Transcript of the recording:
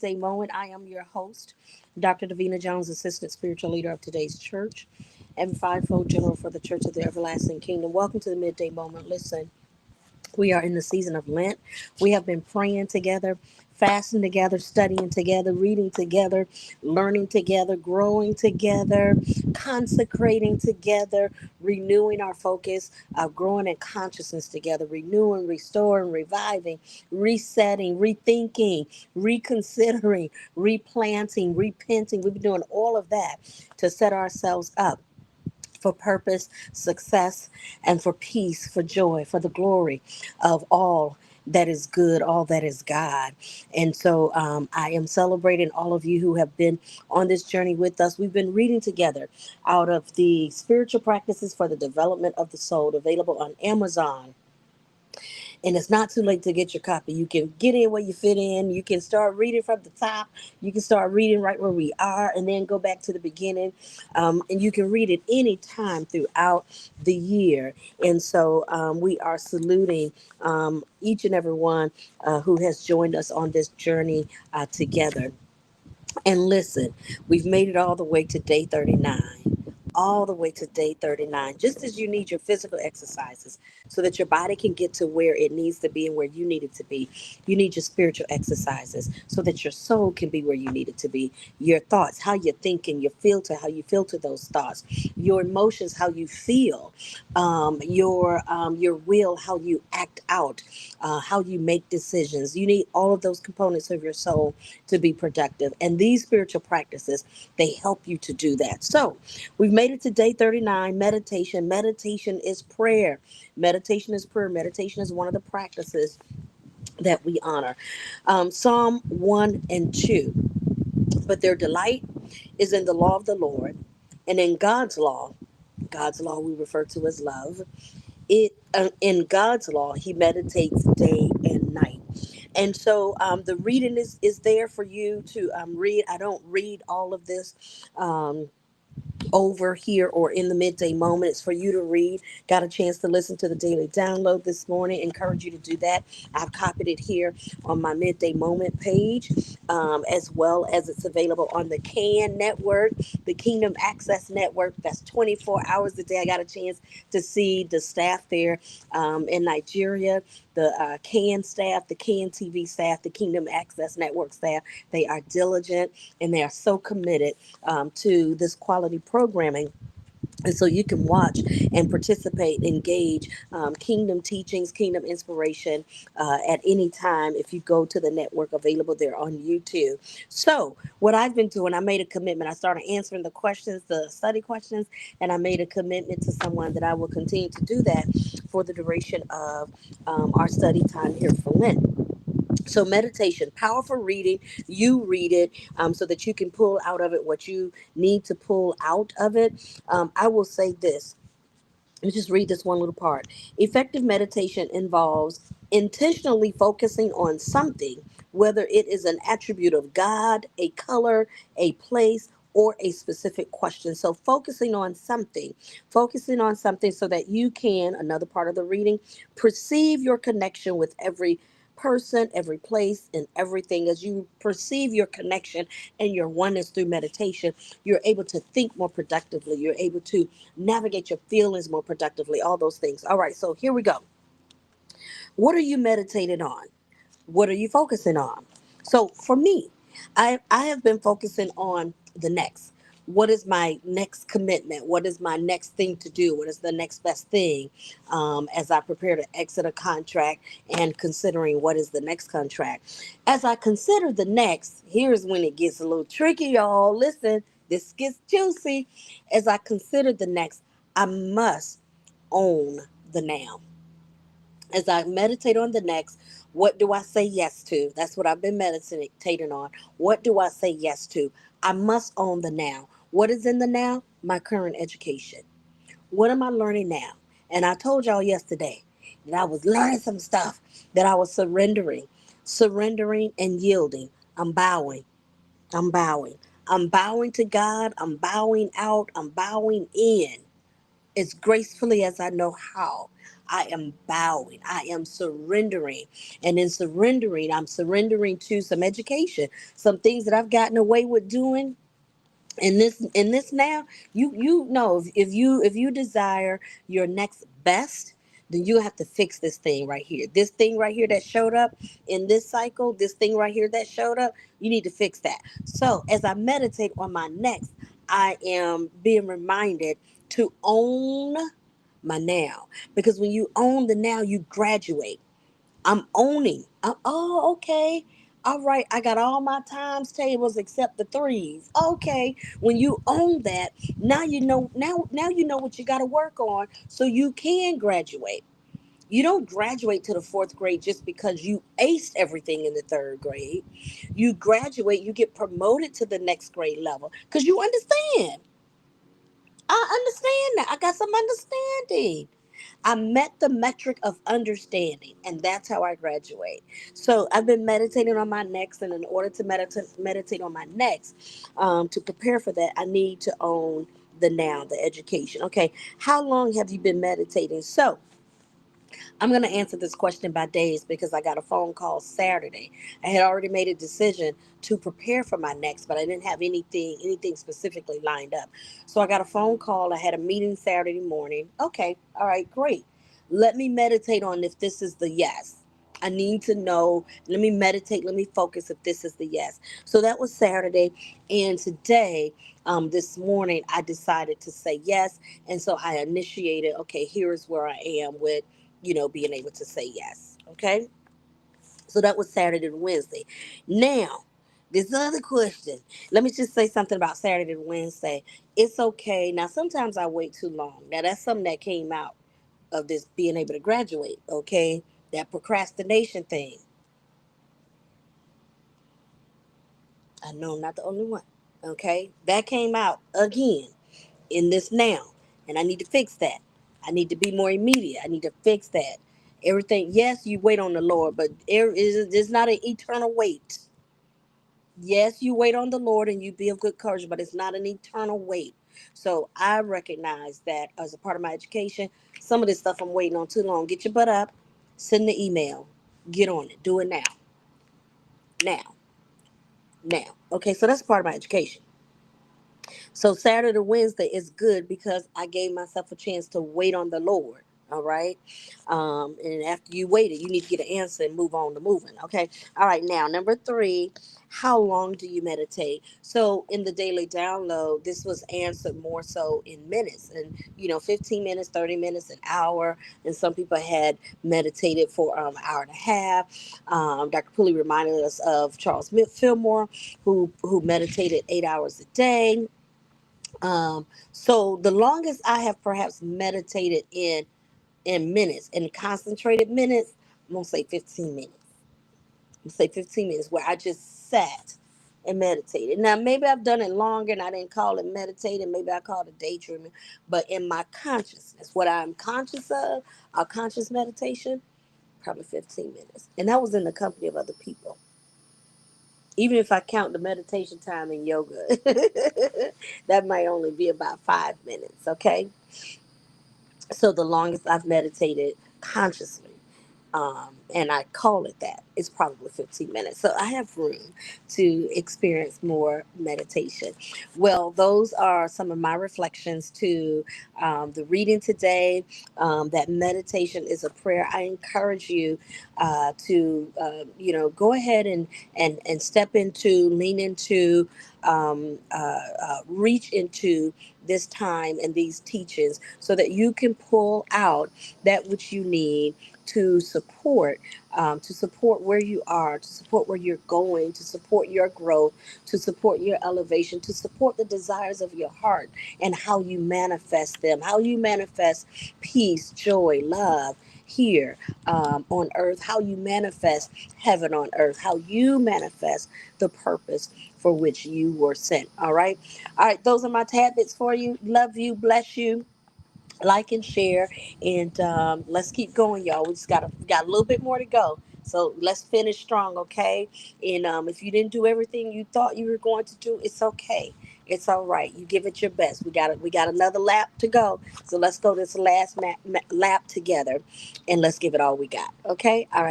Midday Moment. I am your host, Dr. Davina Jones, Assistant Spiritual Leader of today's church and fivefold general for the Church of the Everlasting Kingdom. Welcome to the Midday Moment. Listen, we are in the season of Lent. We have been praying together, fasting together, studying together, reading together, learning together, growing together, consecrating together, renewing our focus, growing in consciousness together, renewing, restoring, reviving, resetting, rethinking, reconsidering, replanting, repenting. We've been doing all of that to set ourselves up for purpose, success, and for peace, for joy, for the glory of all that is good, all that is God. And so I am celebrating all of you who have been on this journey with us. We've been reading together out of the Spiritual Practices for the Development of the Soul, available on Amazon. And it's not too late to get your copy. You can get in where you fit in. You can start reading from the top. You can start reading right where we are and then go back to the beginning. And you can read it any time throughout the year. And so we are saluting each and every one who has joined us on this journey together. And listen, we've made it all the way to day 39. All the way to day 39. Just as you need your physical exercises so that your body can get to where it needs to be and where you need it to be, you need your spiritual exercises so that your soul can be where you need it to be. Your thoughts, how you think and how you filter those thoughts. Your emotions, how you feel. Your will, how you act out, how you make decisions. You need all of those components of your soul to be productive. And these spiritual practices, they help you to do that. So we've made it to day 39, meditation. Meditation is prayer. Meditation is prayer. Meditation is one of the practices that we honor. Psalm 1 and 2. But their delight is in the law of the Lord, and in God's law we refer to as love. It In God's law, he meditates day and night. And so the reading is there for you to read. I don't read all of this over here or in the midday moment. It's for you to read. Got a chance to listen to the daily download this morning. Encourage you to do that. I've copied it here on my midday moment page, as well as it's available on the CAN network, the Kingdom Access Network. That's 24 hours a day. I got a chance to see the staff there in Nigeria, the CAN staff, the CAN TV staff, the Kingdom Access Network staff. They are diligent and they are so committed to this quality programming. And so you can watch and participate, engage kingdom teachings, kingdom inspiration at any time if you go to the network available there on YouTube. So what I've been doing, I made a commitment. I started answering the questions, the study questions, and I made a commitment to someone that I will continue to do that for the duration of our study time here for Lent. So meditation, powerful reading. You read it so that you can pull out of it what you need to pull out of it. I will say this. Let me just read this one little part. Effective meditation involves intentionally focusing on something, whether it is an attribute of God, a color, a place, or a specific question. So focusing on something so that you can, another part of the reading, perceive your connection with every person, every place, and everything. As you perceive your connection and your oneness through meditation, you're able to think more productively. You're able to navigate your feelings more productively, all those things. All right, so here we go. What are you meditating on? What are you focusing on? So for me, I have been focusing on the next. What is my next commitment? What is my next thing to do? What is the next best thing as I prepare to exit a contract and considering what is the next contract? As I consider the next, here's when it gets a little tricky, y'all. Listen, this gets juicy. As I consider the next, I must own the now. As I meditate on the next, what do I say yes to? That's what I've been meditating on. What do I say yes to? I must own the now. What is in the now? My current education. What am I learning now? And I told y'all yesterday that I was learning some stuff, that I was surrendering and yielding. I'm bowing. I'm bowing. I'm bowing to God. I'm bowing out. I'm bowing in as gracefully as I know how. I am bowing. I am surrendering. And in surrendering, I'm surrendering to some education, some things that I've gotten away with doing. In this now, you know, if you desire your next best, then you have to fix this thing right here. This thing right here that showed up in this cycle, this thing right here that showed up, you need to fix that. So as I meditate on my next, I am being reminded to own my now, because when you own the now, you graduate. I'm owning. Oh, okay. All right. I got all my times tables except the threes. Okay. When you own that, now you know. Now you know what you got to work on, so you can graduate. You don't graduate to the fourth grade just because you aced everything in the third grade. You graduate. You get promoted to the next grade level because you understand. I understand that. I got some understanding. I met the metric of understanding, and that's how I graduate. So I've been meditating on my next, and in order to meditate on my next, to prepare for that, I need to own the now, the education. Okay, how long have you been meditating? So I'm going to answer this question by days because I got a phone call Saturday. I had already made a decision to prepare for my next, but I didn't have anything specifically lined up. So I got a phone call. I had a meeting Saturday morning. Okay, all right, great. Let me meditate on if this is the yes. I need to know. Let me meditate. Let me focus if this is the yes. So that was Saturday. And today, this morning, I decided to say yes. And so I initiated, okay, here is where I am with being able to say yes. Okay. So that was Saturday and Wednesday. Now, this other question. Let me just say something about Saturday and Wednesday. It's okay. Now, sometimes I wait too long. Now, that's something that came out of this being able to graduate. Okay. That procrastination thing. I know I'm not the only one. Okay. That came out again in this now. And I need to fix that. I need to be more immediate. I need to fix that. Everything, yes, you wait on the Lord, but there's not an eternal wait. Yes, you wait on the Lord and you be of good courage, but it's not an eternal wait. So I recognize that as a part of my education, some of this stuff I'm waiting on too long. Get your butt up, send the email, get on it, do it now, now, now. Okay, so that's part of my education. So Saturday to Wednesday is good because I gave myself a chance to wait on the Lord. All right. And after you waited, you need to get an answer and move on to moving. Okay. All right. Now, number three, how long do you meditate? So in the daily download, this was answered more so in minutes and, 15 minutes, 30 minutes, an hour. And some people had meditated for an hour and a half. Dr. Pulley reminded us of Charles Fillmore, who meditated 8 hours a day. So the longest I have perhaps meditated in minutes, in concentrated minutes, I'm gonna say 15 minutes. I'm gonna say 15 minutes where I just sat and meditated. Now maybe I've done it longer and I didn't call it meditating, maybe I called it daydreaming, but in my consciousness, what I'm conscious of, a conscious meditation, probably 15 minutes. And that was in the company of other people. Even if I count the meditation time in yoga, that might only be about 5 minutes, okay? So the longest I've meditated consciously, and I call it that, it's probably 15 minutes. So I have room to experience more meditation. Well, those are some of my reflections to the reading today. That meditation is a prayer. I encourage you to go ahead and step into, lean into, reach into this time and these teachings so that you can pull out that which you need to support where you are, to support where you're going, to support your growth, to support your elevation, to support the desires of your heart and how you manifest them, how you manifest peace, joy, love here on earth, how you manifest heaven on earth, how you manifest the purpose for which you were sent. All right. All right. Those are my tidbits for you. Love you. Bless you. Like and share, and let's keep going, y'all. We just got a little bit more to go, so let's finish strong, okay? And if you didn't do everything you thought you were going to do, it's okay. It's all right. You give it your best. We got it. We got another lap to go. So let's go this last lap together, and let's give it all we got. Okay. All right.